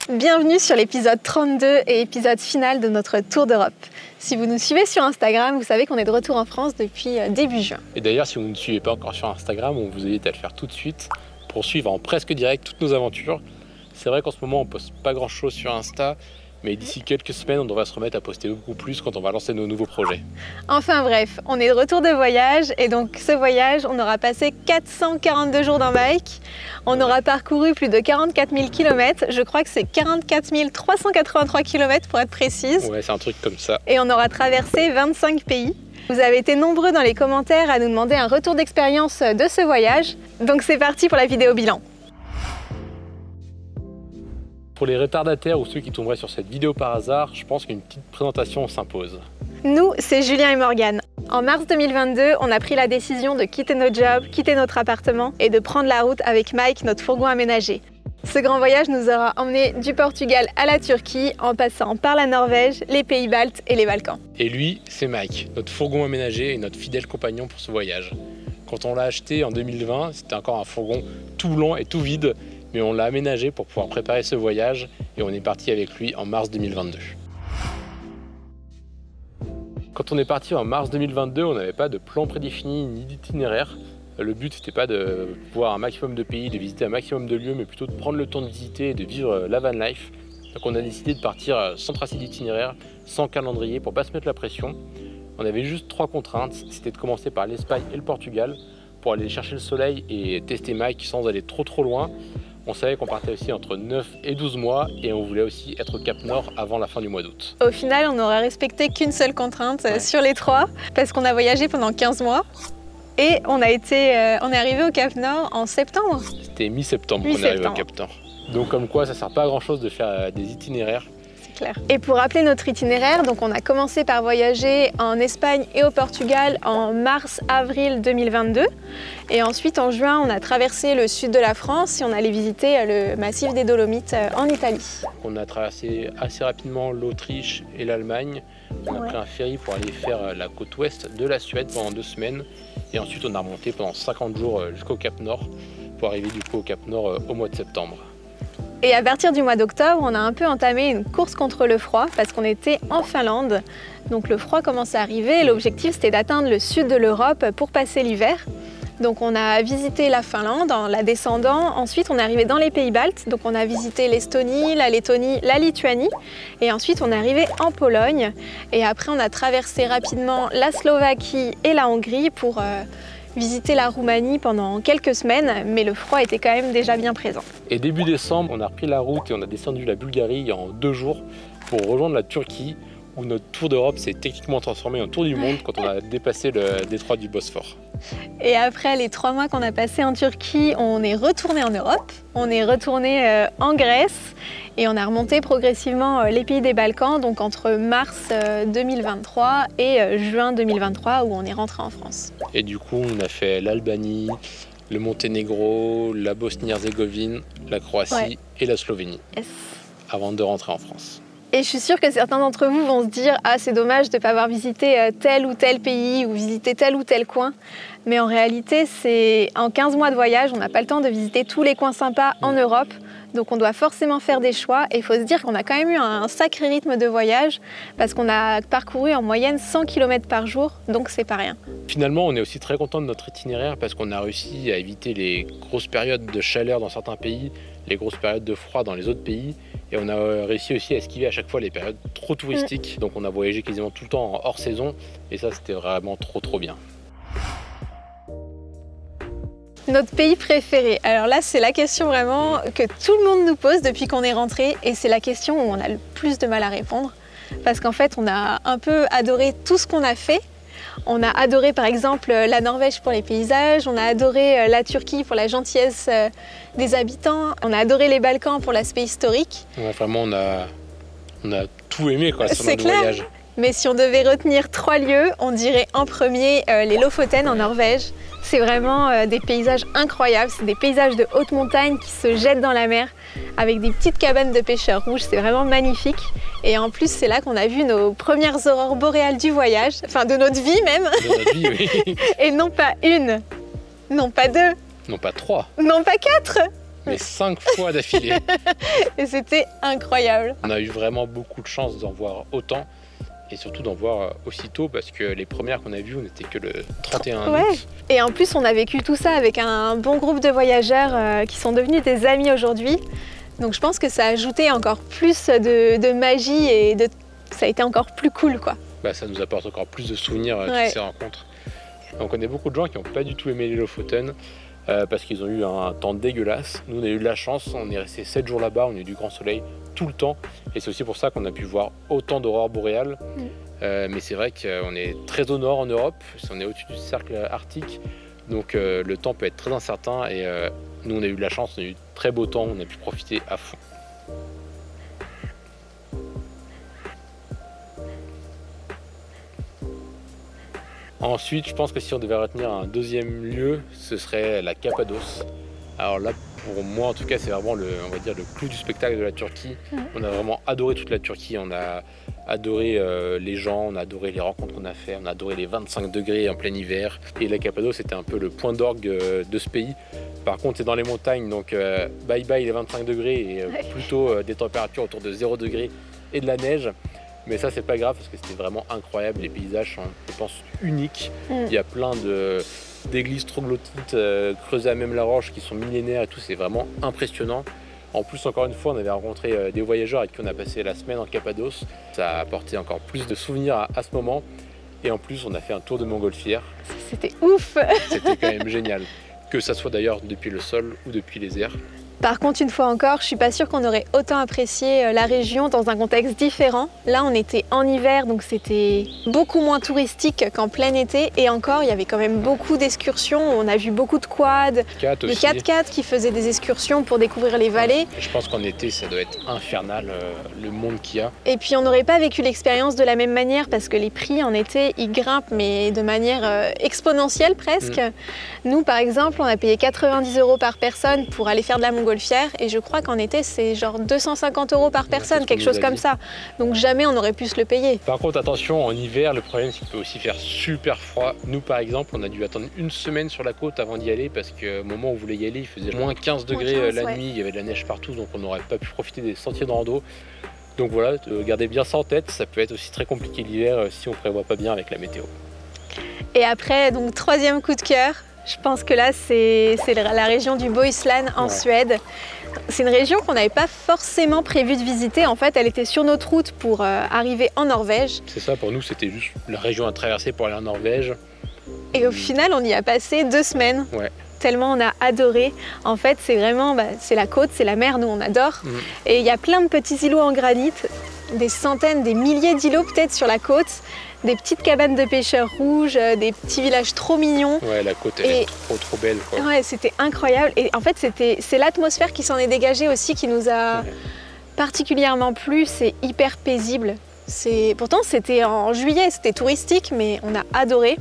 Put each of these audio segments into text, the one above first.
Bienvenue sur l'épisode 32 et épisode final de notre tour d'Europe. Si vous nous suivez sur Instagram, vous savez qu'on est de retour en France depuis début juin. Et d'ailleurs, si vous ne nous suivez pas encore sur Instagram, on vous invite à le faire tout de suite pour suivre en presque direct toutes nos aventures. C'est vrai qu'en ce moment, on poste pas grand chose sur Insta, mais d'ici quelques semaines, on devrait se remettre à poster beaucoup plus quand on va lancer nos nouveaux projets. Enfin bref, on est de retour de voyage et donc ce voyage, on aura passé 442 jours dans bike. On aura parcouru plus de 44 000 km, je crois que c'est 44 383 km pour être précise. Ouais, c'est un truc comme ça. Et on aura traversé 25 pays. Vous avez été nombreux dans les commentaires à nous demander un retour d'expérience de ce voyage. Donc c'est parti pour la vidéo bilan. Pour les retardataires ou ceux qui tomberaient sur cette vidéo par hasard, je pense qu'une petite présentation s'impose. Nous, c'est Julien et Morgane. En mars 2022, on a pris la décision de quitter notre job, quitter notre appartement et de prendre la route avec Mike, notre fourgon aménagé. Ce grand voyage nous aura emmenés du Portugal à la Turquie en passant par la Norvège, les pays baltes et les Balkans. Et lui, c'est Mike, notre fourgon aménagé et notre fidèle compagnon pour ce voyage. Quand on l'a acheté en 2020, c'était encore un fourgon tout blanc et tout vide, mais on l'a aménagé pour pouvoir préparer ce voyage et on est parti avec lui en mars 2022. Quand on est parti en mars 2022, on n'avait pas de plan prédéfini ni d'itinéraire. Le but, c'était pas de voir un maximum de pays, de visiter un maximum de lieux, mais plutôt de prendre le temps de visiter et de vivre la van life. Donc on a décidé de partir sans tracé d'itinéraire, sans calendrier, pour pas se mettre la pression. On avait juste 3 contraintes, c'était de commencer par l'Espagne et le Portugal, pour aller chercher le soleil et tester Mike sans aller trop loin. On savait qu'on partait aussi entre 9 et 12 mois et on voulait aussi être au Cap Nord avant la fin du mois d'août. Au final, on n'aurait respecté qu'une seule contrainte sur les 3 parce qu'on a voyagé pendant 15 mois et on est arrivé au Cap Nord en septembre. C'était mi-septembre qu'on est arrivé au Cap Nord. Donc comme quoi, ça sert pas à grand chose de faire des itinéraires. Clair. Et pour rappeler notre itinéraire, donc on a commencé par voyager en Espagne et au Portugal en mars-avril 2022. Et ensuite en juin, on a traversé le sud de la France et on allait visiter le massif des Dolomites en Italie. On a traversé assez rapidement l'Autriche et l'Allemagne. On a pris un ferry pour aller faire la côte ouest de la Suède pendant 2 semaines. Et ensuite on a remonté pendant 50 jours jusqu'au Cap Nord pour arriver du coup au Cap Nord au mois de septembre. Et à partir du mois d'octobre, on a un peu entamé une course contre le froid parce qu'on était en Finlande. Donc le froid commençait à arriver et l'objectif c'était d'atteindre le sud de l'Europe pour passer l'hiver. Donc on a visité la Finlande en la descendant. Ensuite on est arrivé dans les pays baltes. Donc on a visité l'Estonie, la Lettonie, la Lituanie. Et ensuite on est arrivé en Pologne. Et après on a traversé rapidement la Slovaquie et la Hongrie pour visiter la Roumanie pendant quelques semaines, mais le froid était quand même déjà bien présent. Et début décembre, on a repris la route et on a descendu la Bulgarie en 2 jours pour rejoindre la Turquie, où notre tour d'Europe s'est techniquement transformé en tour du monde quand on a dépassé le détroit du Bosphore. Et après les 3 mois qu'on a passés en Turquie, on est retourné en Europe, on est retourné en Grèce et on a remonté progressivement les pays des Balkans, donc entre mars 2023 et juin 2023 où on est rentré en France. Et du coup, on a fait l'Albanie, le Monténégro, la Bosnie-Herzégovine, la Croatie et la Slovénie avant de rentrer en France. Et je suis sûre que certains d'entre vous vont se dire « Ah, c'est dommage de ne pas avoir visité tel ou tel pays ou visité tel ou tel coin ». Mais en réalité, en 15 mois de voyage, on n'a pas le temps de visiter tous les coins sympas en Europe. Donc on doit forcément faire des choix et il faut se dire qu'on a quand même eu un sacré rythme de voyage parce qu'on a parcouru en moyenne 100 km par jour, donc c'est pas rien. Finalement, on est aussi très content de notre itinéraire parce qu'on a réussi à éviter les grosses périodes de chaleur dans certains pays, les grosses périodes de froid dans les autres pays. Et on a réussi aussi à esquiver à chaque fois les périodes trop touristiques. Donc on a voyagé quasiment tout le temps en hors saison et ça c'était vraiment trop bien. Notre pays préféré. Alors là, c'est la question vraiment que tout le monde nous pose depuis qu'on est rentré et c'est la question où on a le plus de mal à répondre parce qu'en fait, on a un peu adoré tout ce qu'on a fait. On a adoré par exemple la Norvège pour les paysages, on a adoré la Turquie pour la gentillesse des habitants, on a adoré les Balkans pour l'aspect historique. Ouais, vraiment, on a tout aimé quoi, sur notre voyage. Mais si on devait retenir 3 lieux, on dirait en premier les Lofoten en Norvège. C'est vraiment des paysages incroyables, c'est des paysages de haute montagne qui se jettent dans la mer avec des petites cabanes de pêcheurs rouges, c'est vraiment magnifique. Et en plus, c'est là qu'on a vu nos premières aurores boréales du voyage, enfin de notre vie même. De notre vie, oui. Et non pas une, non pas 2, non pas 3, non pas 4, mais 5 fois d'affilée. Et c'était incroyable. On a eu vraiment beaucoup de chance d'en voir autant. Et surtout d'en voir aussitôt parce que les premières qu'on a vues, on n'était que le 31 août. Et en plus, on a vécu tout ça avec un bon groupe de voyageurs qui sont devenus des amis aujourd'hui. Donc je pense que ça a ajouté encore plus de magie et ça a été encore plus cool, quoi. Bah, ça nous apporte encore plus de souvenirs toutes ces rencontres. On connaît beaucoup de gens qui n'ont pas du tout aimé les Lofoten parce qu'ils ont eu un temps dégueulasse. Nous, on a eu de la chance, on est resté 7 jours là-bas, on a eu du grand soleil tout le temps. Et c'est aussi pour ça qu'on a pu voir autant d'aurores boréales. Mais c'est vrai qu'on est très au nord en Europe, on est au-dessus du cercle arctique. Donc le temps peut être très incertain et nous, on a eu de la chance, on a eu très beau temps, on a pu profiter à fond. Ensuite, je pense que si on devait retenir un deuxième lieu, ce serait la Cappadoce. Alors là, pour moi en tout cas, c'est vraiment on va dire, le clou du spectacle de la Turquie. On a vraiment adoré toute la Turquie, on a adoré les gens, on a adoré les rencontres qu'on a fait, on a adoré les 25 degrés en plein hiver. Et la Cappadoce, c'était un peu le point d'orgue de ce pays. Par contre, c'est dans les montagnes, donc bye bye les 25 degrés et plutôt des températures autour de 0 degrés et de la neige. Mais ça, c'est pas grave parce que c'était vraiment incroyable. Les paysages sont, je pense, uniques. Il y a plein d'églises troglodytes creusées à même la roche qui sont millénaires et tout. C'est vraiment impressionnant. En plus, encore une fois, on avait rencontré des voyageurs avec qui on a passé la semaine en Cappadoce. Ça a apporté encore plus de souvenirs à ce moment. Et en plus, on a fait un tour de montgolfière. C'était ouf. C'était quand même génial. Que ça soit d'ailleurs depuis le sol ou depuis les airs. Par contre, une fois encore, je suis pas sûre qu'on aurait autant apprécié la région dans un contexte différent. Là, on était en hiver, donc c'était beaucoup moins touristique qu'en plein été. Et encore, il y avait quand même beaucoup d'excursions. On a vu beaucoup de quads, de 4x4 qui faisaient des excursions pour découvrir les vallées. Je pense qu'en été, ça doit être infernal, le monde qu'il y a. Et puis, on n'aurait pas vécu l'expérience de la même manière parce que les prix en été, ils grimpent, mais de manière exponentielle presque. Nous, par exemple, on a payé 90 € par personne pour aller faire de la montgolfière et je crois qu'en été c'est genre 250 € par personne, quelque chose comme ça. Donc jamais on aurait pu se le payer. Par contre attention, en hiver le problème c'est qu'il peut aussi faire super froid. Nous par exemple on a dû attendre une semaine sur la côte avant d'y aller parce qu'au moment où on voulait y aller il faisait moins 15 degrés la nuit, il y avait de la neige partout donc on n'aurait pas pu profiter des sentiers de rando. Donc voilà, gardez bien ça en tête, ça peut être aussi très compliqué l'hiver si on prévoit pas bien avec la météo. Et après donc troisième coup de cœur. Je pense que là, c'est la région du Bohuslän en Suède. C'est une région qu'on n'avait pas forcément prévu de visiter. En fait, elle était sur notre route pour arriver en Norvège. C'est ça, pour nous, c'était juste la région à traverser pour aller en Norvège. Et au final, on y a passé 2 semaines. Tellement on a adoré. En fait, c'est vraiment, c'est la côte, c'est la mer, nous on adore. Et il y a plein de petits îlots en granit, des centaines, des milliers d'îlots peut-être sur la côte. Des petites cabanes de pêcheurs rouges, des petits villages trop mignons. Ouais, la côte, elle est trop belle, quoi. Ouais, c'était incroyable. Et en fait, c'est l'atmosphère qui s'en est dégagée aussi qui nous a particulièrement plu. C'est hyper paisible. Pourtant, c'était en juillet, c'était touristique, mais on a adoré.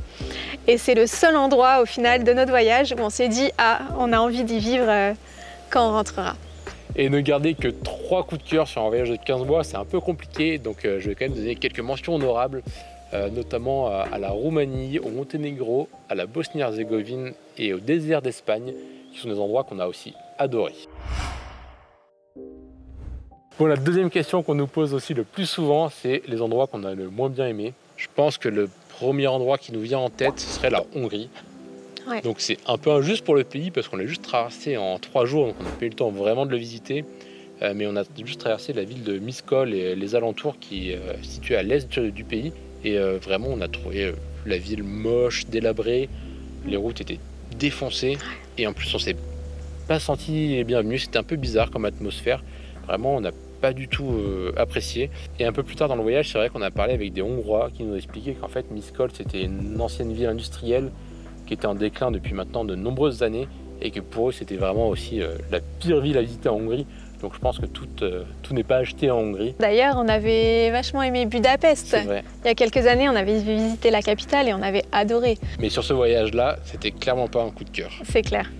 Et c'est le seul endroit, au final, de notre voyage où on s'est dit « Ah, on a envie d'y vivre quand on rentrera ». Et ne garder que 3 coups de cœur sur un voyage de 15 mois, c'est un peu compliqué. Donc, je vais quand même donner quelques mentions honorables. Notamment à la Roumanie, au Monténégro, à la Bosnie-Herzégovine et au désert d'Espagne, qui sont des endroits qu'on a aussi adorés. Bon, la deuxième question qu'on nous pose aussi le plus souvent, c'est les endroits qu'on a le moins bien aimés. Je pense que le premier endroit qui nous vient en tête, ce serait la Hongrie. Donc c'est un peu injuste pour le pays parce qu'on l'a juste traversé en 3 jours, donc on n'a pas eu le temps vraiment de le visiter. Mais on a juste traversé la ville de Miskolc et les alentours qui est située à l'est du pays. Et vraiment, on a trouvé la ville moche, délabrée, les routes étaient défoncées et en plus, on s'est pas senti bienvenu. C'était un peu bizarre comme atmosphère. Vraiment, on n'a pas du tout apprécié. Et un peu plus tard dans le voyage, c'est vrai qu'on a parlé avec des Hongrois qui nous expliquaient qu'en fait, Miskolc, c'était une ancienne ville industrielle qui était en déclin depuis maintenant de nombreuses années et que pour eux, c'était vraiment aussi la pire ville à visiter en Hongrie. Donc je pense que tout n'est pas acheté en Hongrie. D'ailleurs, on avait vachement aimé Budapest. C'est vrai. Il y a quelques années, on avait visité la capitale et on avait adoré. Mais sur ce voyage-là, c'était clairement pas un coup de cœur. C'est clair.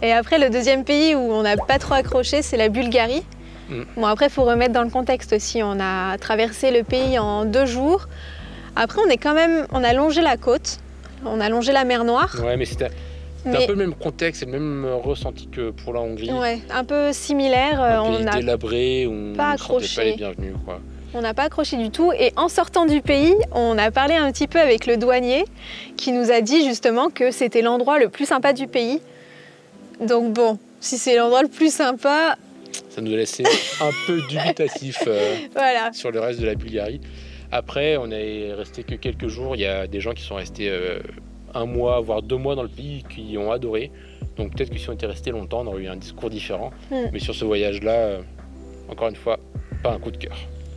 Et après, le deuxième pays où on n'a pas trop accroché, c'est la Bulgarie. Bon, après, il faut remettre dans le contexte aussi. On a traversé le pays en 2 jours. Après, on a longé la côte. On a longé la mer Noire. Ouais, mais c'était C'est un peu le même contexte et le même ressenti que pour la Hongrie. Ouais, un peu similaire. Un pays délabré, où on ne sentait pas les bienvenus, quoi. On n'a pas accroché du tout et en sortant du pays, on a parlé un petit peu avec le douanier qui nous a dit justement que c'était l'endroit le plus sympa du pays. Donc bon, si c'est l'endroit le plus sympa... Ça nous a laissé un peu dubitatif voilà. sur le reste de la Bulgarie. Après, on est resté que quelques jours. Il y a des gens qui sont restés 1 mois, voire 2 mois dans le pays qui ont adoré. Donc peut-être que si on était restés longtemps, on aurait eu un discours différent. Mais sur ce voyage-là, encore une fois, pas un coup de cœur.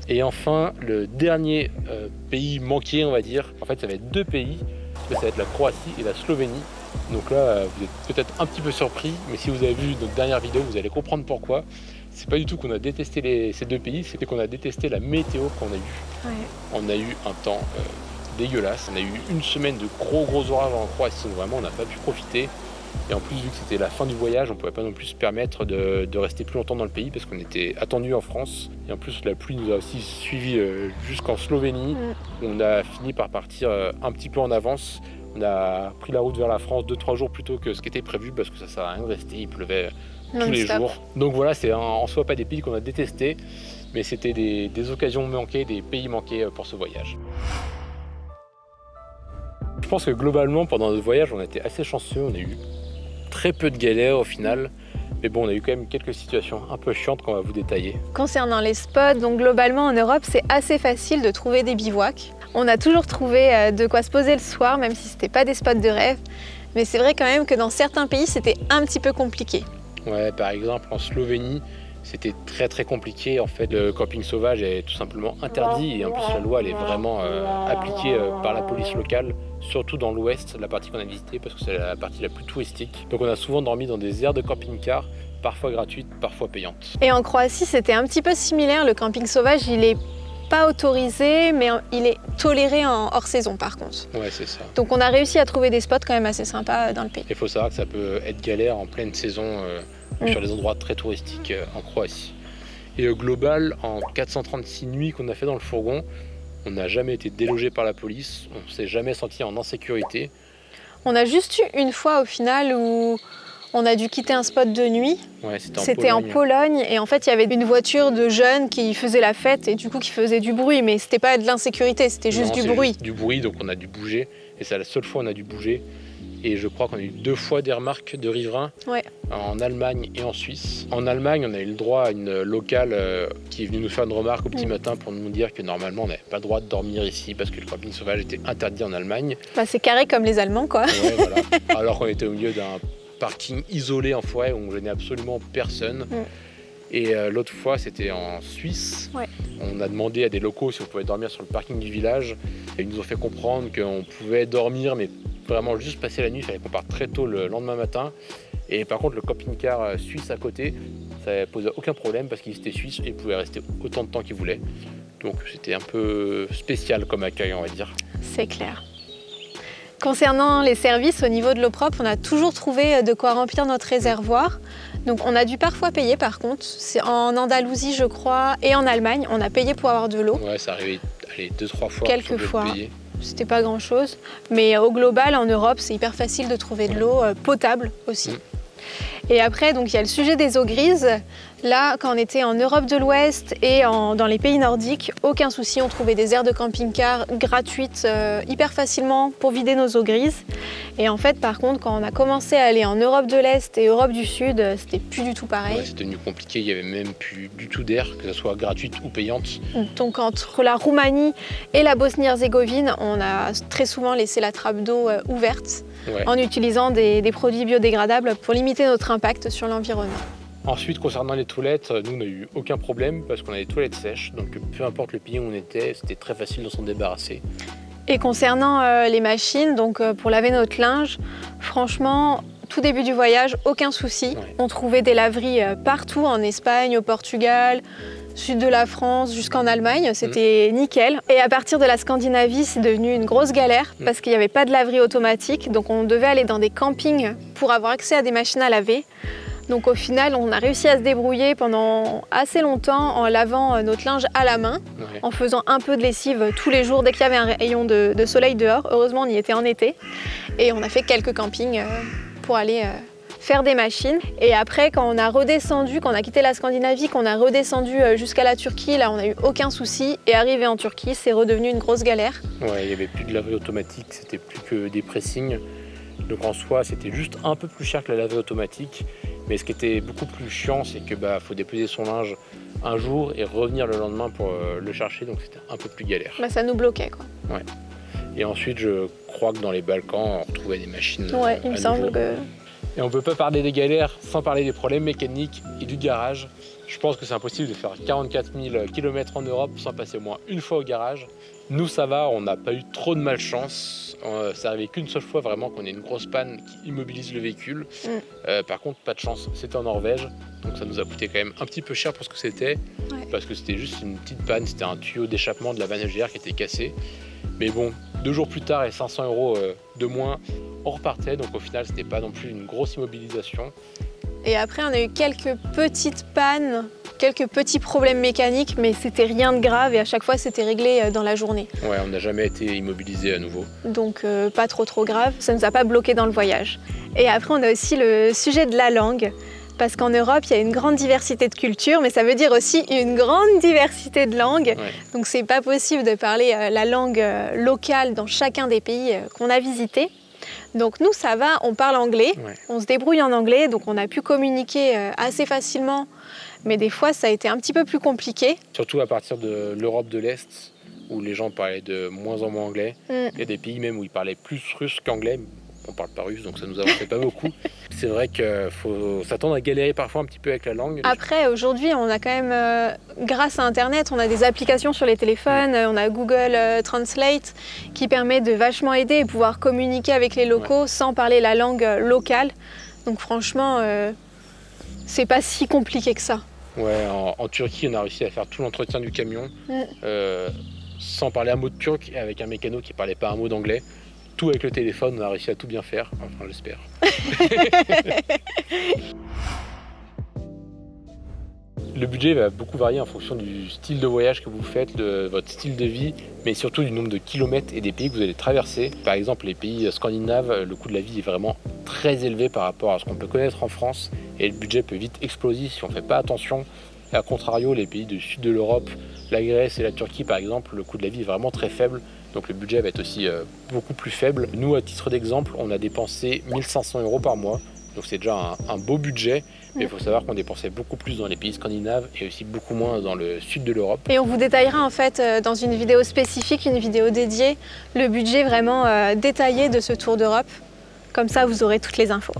Et enfin, le dernier pays manqué, on va dire, en fait, ça va être 2 pays. Ça va être la Croatie et la Slovénie. Donc là, vous êtes peut-être un petit peu surpris, mais si vous avez vu notre dernière vidéo, vous allez comprendre pourquoi. C'est pas du tout qu'on a détesté ces 2 pays, c'était qu'on a détesté la météo qu'on a eue. Ouais. On a eu un temps dégueulasse. On a eu 1 semaine de gros orages en Croatie, donc vraiment on n'a pas pu profiter. Et en plus, vu que c'était la fin du voyage, on ne pouvait pas non plus se permettre de rester plus longtemps dans le pays parce qu'on était attendu en France. Et en plus, la pluie nous a aussi suivis jusqu'en Slovénie. On a fini par partir un petit peu en avance. On a pris la route vers la France 2-3 jours plus tôt que ce qui était prévu parce que ça ne sert à rien de rester, il pleuvait tous les jours. Donc voilà, c'est en soi pas des pays qu'on a détestés, mais c'était des occasions manquées, des pays manqués pour ce voyage. Je pense que globalement, pendant notre voyage, on a été assez chanceux, on a eu très peu de galères au final, mais bon, on a eu quand même quelques situations un peu chiantes qu'on va vous détailler. Concernant les spots, donc globalement en Europe, c'est assez facile de trouver des bivouacs. On a toujours trouvé de quoi se poser le soir, même si c'était pas des spots de rêve, mais c'est vrai quand même que dans certains pays, c'était un petit peu compliqué. Ouais, par exemple en Slovénie, c'était très compliqué. En fait, le camping sauvage est tout simplement interdit et en plus la loi elle est vraiment appliquée par la police locale, surtout dans l'ouest, la partie qu'on a visitée parce que c'est la partie la plus touristique. Donc on a souvent dormi dans des aires de camping-car, parfois gratuites, parfois payantes. Et en Croatie, c'était un petit peu similaire. Le camping sauvage, il est pas autorisé, mais il est toléré en hors saison par contre. Ouais, c'est ça. Donc on a réussi à trouver des spots quand même assez sympas dans le pays. Il faut savoir que ça peut être galère en pleine saison sur les endroits très touristiques en Croatie. Et au global, en 436 nuits qu'on a fait dans le fourgon, on n'a jamais été délogé par la police, on ne s'est jamais senti en insécurité. On a juste eu une fois au final où on a dû quitter un spot de nuit. Ouais, c'était en Pologne et en fait il y avait une voiture de jeunes qui faisait la fête et du coup qui faisait du bruit, mais c'était pas de l'insécurité, c'était juste du bruit. Juste du bruit, donc on a dû bouger et c'est la seule fois où on a dû bouger. Et je crois qu'on a eu 2 fois des remarques de riverains en Allemagne et en Suisse. En Allemagne, on a eu le droit à une locale qui est venue nous faire une remarque au petit matin pour nous dire que normalement on n'avait pas le droit de dormir ici parce que le camping sauvage était interdit en Allemagne. Bah, c'est carré comme les Allemands quoi. Ouais, voilà. Alors qu'on était au milieu d'un parking isolé en forêt où on gênait absolument personne. Et l'autre fois, c'était en Suisse. On a demandé à des locaux si on pouvait dormir sur le parking du village. Et ils nous ont fait comprendre qu'on pouvait dormir, mais vraiment juste passer la nuit. Il fallait qu'on parte très tôt le lendemain matin. Et par contre, le camping-car suisse à côté, ça ne posait aucun problème parce qu'ils étaient suisses et ils pouvaient rester autant de temps qu'ils voulaient. Donc c'était un peu spécial comme accueil, on va dire. C'est clair. Concernant les services au niveau de l'eau propre, on a toujours trouvé de quoi remplir notre réservoir. Donc on a dû parfois payer par contre. C'est en Andalousie je crois et en Allemagne, on a payé pour avoir de l'eau. Ouais, ça arrivait 2-3 fois. Quelques fois. C'était pas grand chose. Mais au global en Europe, c'est hyper facile de trouver de l'eau potable aussi. Et après, donc, il y a le sujet des eaux grises. Là, quand on était en Europe de l'Ouest et dans les pays nordiques, aucun souci, on trouvait des aires de camping-car gratuites hyper facilement pour vider nos eaux grises. Et en fait, par contre, quand on a commencé à aller en Europe de l'Est et Europe du Sud, c'était plus du tout pareil. Ouais, c'était devenu compliqué, il n'y avait même plus du tout d'air, que ce soit gratuite ou payante. Donc entre la Roumanie et la Bosnie-Herzégovine, on a très souvent laissé la trappe d'eau ouverte en utilisant des produits biodégradables pour limiter notre impact sur l'environnement. Ensuite, concernant les toilettes, nous, on n'a eu aucun problème parce qu'on a des toilettes sèches. Donc, peu importe le pays où on était, c'était très facile de s'en débarrasser. Et concernant les machines, donc pour laver notre linge, franchement, tout début du voyage, aucun souci. On trouvait des laveries partout, en Espagne, au Portugal, sud de la France, jusqu'en Allemagne, c'était nickel. Et à partir de la Scandinavie, c'est devenu une grosse galère parce qu'il n'y avait pas de laverie automatique. Donc on devait aller dans des campings pour avoir accès à des machines à laver. Donc au final, on a réussi à se débrouiller pendant assez longtemps en lavant notre linge à la main, en faisant un peu de lessive tous les jours dès qu'il y avait un rayon de soleil dehors. Heureusement, on y était en été et on a fait quelques campings pour aller faire des machines. Et après, quand on a redescendu, quand on a quitté la Scandinavie, qu'on a redescendu jusqu'à la Turquie, là on n'a eu aucun souci. Et arrivé en Turquie, c'est redevenu une grosse galère. Ouais, il n'y avait plus de laveuse automatique, c'était plus que des pressings. Donc en soi, c'était juste un peu plus cher que la laveuse automatique. Mais ce qui était beaucoup plus chiant, c'est que faut déposer son linge un jour et revenir le lendemain pour le chercher. Donc c'était un peu plus galère. Ça nous bloquait quoi. Ouais. Et ensuite, je crois que dans les Balkans, on retrouvait des machines. Ouais, il me semble que... Et on ne peut pas parler des galères sans parler des problèmes mécaniques et du garage. Je pense que c'est impossible de faire 44 000 km en Europe sans passer au moins une fois au garage. Nous, ça va, on n'a pas eu trop de malchance. C'est arrivé qu'une seule fois vraiment qu'on ait une grosse panne qui immobilise le véhicule. Par contre, pas de chance, c'était en Norvège. Donc ça nous a coûté quand même un petit peu cher pour ce que c'était. Ouais. Parce que c'était juste une petite panne, c'était un tuyau d'échappement de la vanne EGR qui était cassé. Mais bon, 2 jours plus tard et 500 € de moins, on repartait. Donc au final, c'était pas non plus une grosse immobilisation. Et après, on a eu quelques petites pannes, quelques petits problèmes mécaniques, mais c'était rien de grave et à chaque fois, c'était réglé dans la journée. Ouais, on n'a jamais été immobilisé à nouveau. Donc pas trop grave, ça ne nous a pas bloqué dans le voyage. Et après, on a aussi le sujet de la langue. Parce qu'en Europe, il y a une grande diversité de cultures, mais ça veut dire aussi une grande diversité de langues. Ouais. Donc c'est pas possible de parler la langue locale dans chacun des pays qu'on a visités. Donc nous, ça va, on parle anglais, ouais. On se débrouille en anglais, donc on a pu communiquer assez facilement. Mais des fois, ça a été un petit peu plus compliqué. Surtout à partir de l'Europe de l'Est, où les gens parlaient de moins en moins anglais. Il y a des pays même où ils parlaient plus russe qu'anglais. On parle pas russe, donc ça nous avançait pas beaucoup. C'est vrai qu'il faut s'attendre à galérer parfois un petit peu avec la langue. Après, aujourd'hui, on a quand même, grâce à Internet, on a des applications sur les téléphones, on a Google Translate qui permet de vachement aider et pouvoir communiquer avec les locaux sans parler la langue locale. Donc franchement, c'est pas si compliqué que ça. Ouais, en Turquie, on a réussi à faire tout l'entretien du camion sans parler un mot de turc et avec un mécano qui parlait pas un mot d'anglais. Tout avec le téléphone, on a réussi à tout bien faire, enfin j'espère. Le budget va beaucoup varier en fonction du style de voyage que vous faites, de votre style de vie, mais surtout du nombre de kilomètres et des pays que vous allez traverser. Par exemple, les pays scandinaves, le coût de la vie est vraiment très élevé par rapport à ce qu'on peut connaître en France, et le budget peut vite exploser si on ne fait pas attention. Et à contrario, les pays du sud de l'Europe, la Grèce et la Turquie par exemple, le coût de la vie est vraiment très faible. Donc le budget va être aussi beaucoup plus faible. Nous, à titre d'exemple, on a dépensé 1 500 € par mois. Donc c'est déjà un beau budget. Mais il faut savoir qu'on dépensait beaucoup plus dans les pays scandinaves et aussi beaucoup moins dans le sud de l'Europe. Et on vous détaillera en fait dans une vidéo spécifique, une vidéo dédiée, le budget vraiment détaillé de ce tour d'Europe. Comme ça, vous aurez toutes les infos.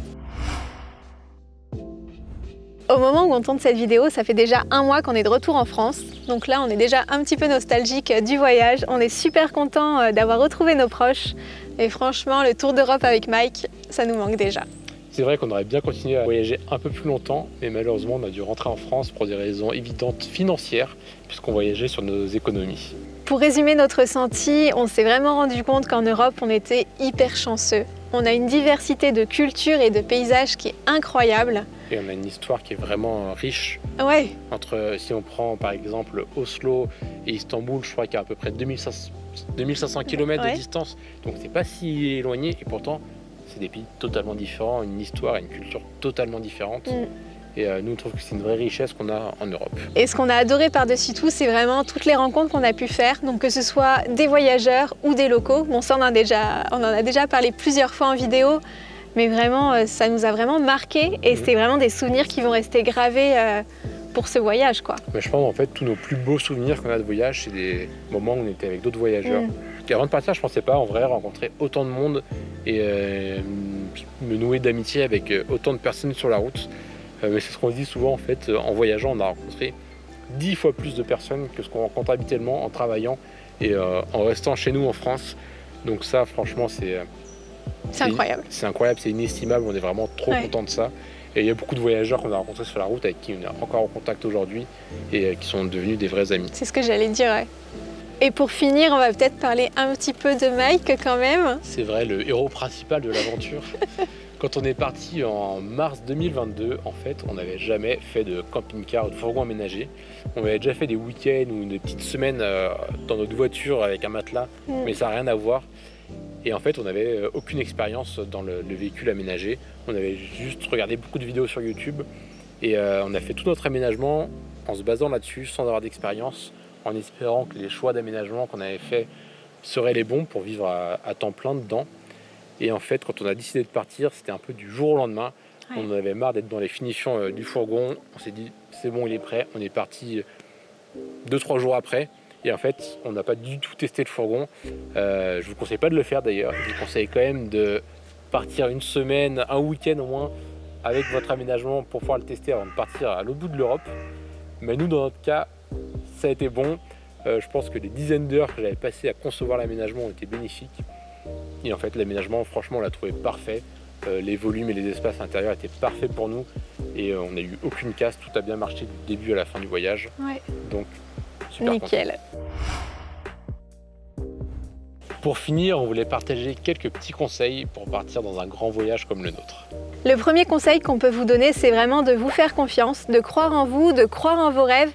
Au moment où on tourne cette vidéo, ça fait déjà 1 mois qu'on est de retour en France. Donc là, on est déjà un petit peu nostalgique du voyage. On est super content d'avoir retrouvé nos proches. Et franchement, le tour d'Europe avec Mike, ça nous manque déjà. C'est vrai qu'on aurait bien continué à voyager un peu plus longtemps, mais malheureusement, on a dû rentrer en France pour des raisons évidentes financières, puisqu'on voyageait sur nos économies. Pour résumer notre ressenti, on s'est vraiment rendu compte qu'en Europe, on était hyper chanceux. On a une diversité de cultures et de paysages qui est incroyable. Et on a une histoire qui est vraiment riche. Ouais. Si on prend par exemple Oslo et Istanbul, je crois qu'il y a à peu près 2500 km de distance. Donc c'est pas si éloigné et pourtant c'est des pays totalement différents, une histoire et une culture totalement différentes. Et nous, on trouve que c'est une vraie richesse qu'on a en Europe. Et ce qu'on a adoré par-dessus tout, c'est vraiment toutes les rencontres qu'on a pu faire. Donc que ce soit des voyageurs ou des locaux. Bon, ça, on en a déjà parlé plusieurs fois en vidéo. Mais vraiment, ça nous a vraiment marqué. Et c'est vraiment des souvenirs qui vont rester gravés pour ce voyage, quoi. Mais je pense en fait, tous nos plus beaux souvenirs qu'on a de voyage, c'est des moments où on était avec d'autres voyageurs. Et avant de partir, je ne pensais pas en vrai rencontrer autant de monde et me nouer d'amitié avec autant de personnes sur la route. Mais c'est ce qu'on se dit souvent en fait, en voyageant, on a rencontré 10 fois plus de personnes que ce qu'on rencontre habituellement en travaillant et en restant chez nous en France. Donc ça, franchement, c'est incroyable. C'est incroyable, c'est inestimable, on est vraiment trop content de ça. Et il y a beaucoup de voyageurs qu'on a rencontrés sur la route avec qui on est encore en contact aujourd'hui et qui sont devenus des vrais amis. C'est ce que j'allais dire, ouais. Et pour finir, on va peut-être parler un petit peu de Mike quand même. C'est vrai, le héros principal de l'aventure. Quand on est parti en mars 2022, en fait, on n'avait jamais fait de camping-car ou de fourgon aménagé. On avait déjà fait des week-ends ou des petites semaines dans notre voiture avec un matelas, mais ça n'a rien à voir. Et en fait, on n'avait aucune expérience dans le véhicule aménagé. On avait juste regardé beaucoup de vidéos sur YouTube et on a fait tout notre aménagement en se basant là-dessus, sans avoir d'expérience, en espérant que les choix d'aménagement qu'on avait fait seraient les bons pour vivre à temps plein dedans. Et en fait, quand on a décidé de partir, c'était un peu du jour au lendemain. Ouais. On en avait marre d'être dans les finitions du fourgon. On s'est dit, c'est bon, il est prêt. On est parti 2-3 jours après. Et en fait, on n'a pas du tout testé le fourgon. Je ne vous conseille pas de le faire d'ailleurs. Je vous conseille quand même de partir une semaine, un week-end au moins, avec votre aménagement pour pouvoir le tester avant de partir à l'autre bout de l'Europe. Mais nous, dans notre cas, ça a été bon. Je pense que les dizaines d'heures que j'avais passées à concevoir l'aménagement ont été bénéfiques. Et en fait, l'aménagement, franchement, on l'a trouvé parfait. Les volumes et les espaces intérieurs étaient parfaits pour nous. Et on n'a eu aucune casse. Tout a bien marché du début à la fin du voyage. Ouais. Donc, super nickel. Content. Pour finir, on voulait partager quelques petits conseils pour partir dans un grand voyage comme le nôtre. Le premier conseil qu'on peut vous donner, c'est vraiment de vous faire confiance, de croire en vous, de croire en vos rêves,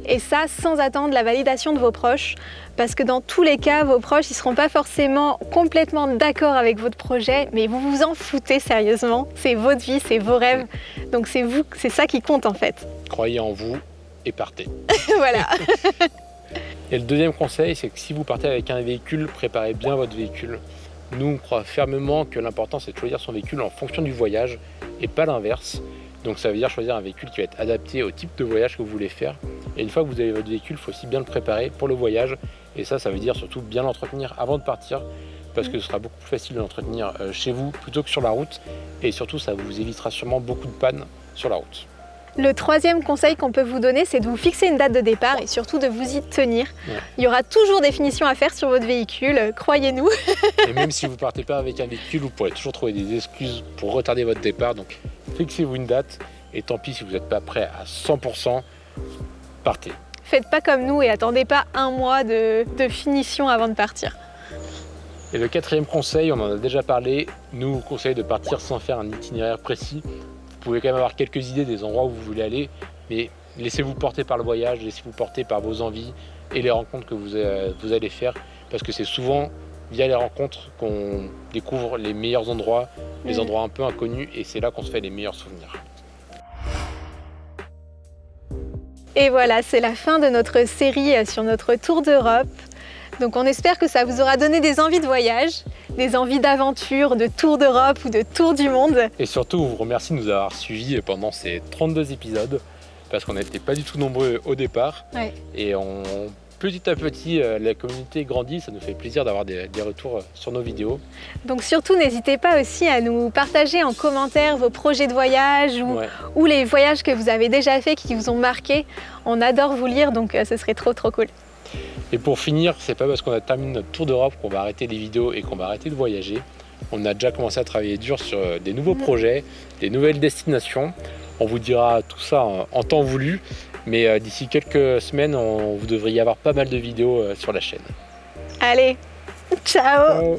et ça sans attendre la validation de vos proches, parce que dans tous les cas, vos proches, ils ne seront pas forcément complètement d'accord avec votre projet, mais vous vous en foutez sérieusement, c'est votre vie, c'est vos rêves, donc c'est vous, c'est ça qui compte en fait. Croyez en vous et partez. Voilà. Et le deuxième conseil, c'est que si vous partez avec un véhicule, préparez bien votre véhicule. Nous, on croit fermement que l'important, c'est de choisir son véhicule en fonction du voyage et pas l'inverse. Donc ça veut dire choisir un véhicule qui va être adapté au type de voyage que vous voulez faire. Et une fois que vous avez votre véhicule, il faut aussi bien le préparer pour le voyage. Et ça veut dire surtout bien l'entretenir avant de partir, parce que ce sera beaucoup plus facile de l'entretenir chez vous plutôt que sur la route. Et surtout, ça vous évitera sûrement beaucoup de pannes sur la route. Le troisième conseil qu'on peut vous donner, c'est de vous fixer une date de départ et surtout de vous y tenir. Ouais. Il y aura toujours des finitions à faire sur votre véhicule, croyez-nous. Et même si vous ne partez pas avec un véhicule, vous pourrez toujours trouver des excuses pour retarder votre départ. Donc fixez-vous une date et tant pis si vous n'êtes pas prêt à 100%, partez. Faites pas comme nous et attendez pas un mois de finition avant de partir. Et le quatrième conseil, on en a déjà parlé, nous on vous conseille de partir sans faire un itinéraire précis. Vous pouvez quand même avoir quelques idées des endroits où vous voulez aller, mais laissez-vous porter par le voyage, laissez-vous porter par vos envies et les rencontres que vous allez faire, parce que c'est souvent via les rencontres qu'on découvre les meilleurs endroits, les endroits un peu inconnus, et c'est là qu'on se fait les meilleurs souvenirs. Et voilà, c'est la fin de notre série sur notre tour d'Europe. Donc on espère que ça vous aura donné des envies de voyage, des envies d'aventure, de tour d'Europe ou de tour du monde. Et surtout, on vous remercie de nous avoir suivis pendant ces 32 épisodes, parce qu'on n'était pas du tout nombreux au départ. Ouais. Et petit à petit, la communauté grandit, ça nous fait plaisir d'avoir des retours sur nos vidéos. Donc surtout, n'hésitez pas aussi à nous partager en commentaire vos projets de voyage ou les voyages que vous avez déjà faits qui vous ont marqué. On adore vous lire, donc ce serait trop cool. Et pour finir, c'est pas parce qu'on a terminé notre tour d'Europe qu'on va arrêter les vidéos et qu'on va arrêter de voyager. On a déjà commencé à travailler dur sur des nouveaux projets, des nouvelles destinations. On vous dira tout ça en temps voulu, mais d'ici quelques semaines, vous devriez avoir pas mal de vidéos sur la chaîne. Allez, ciao.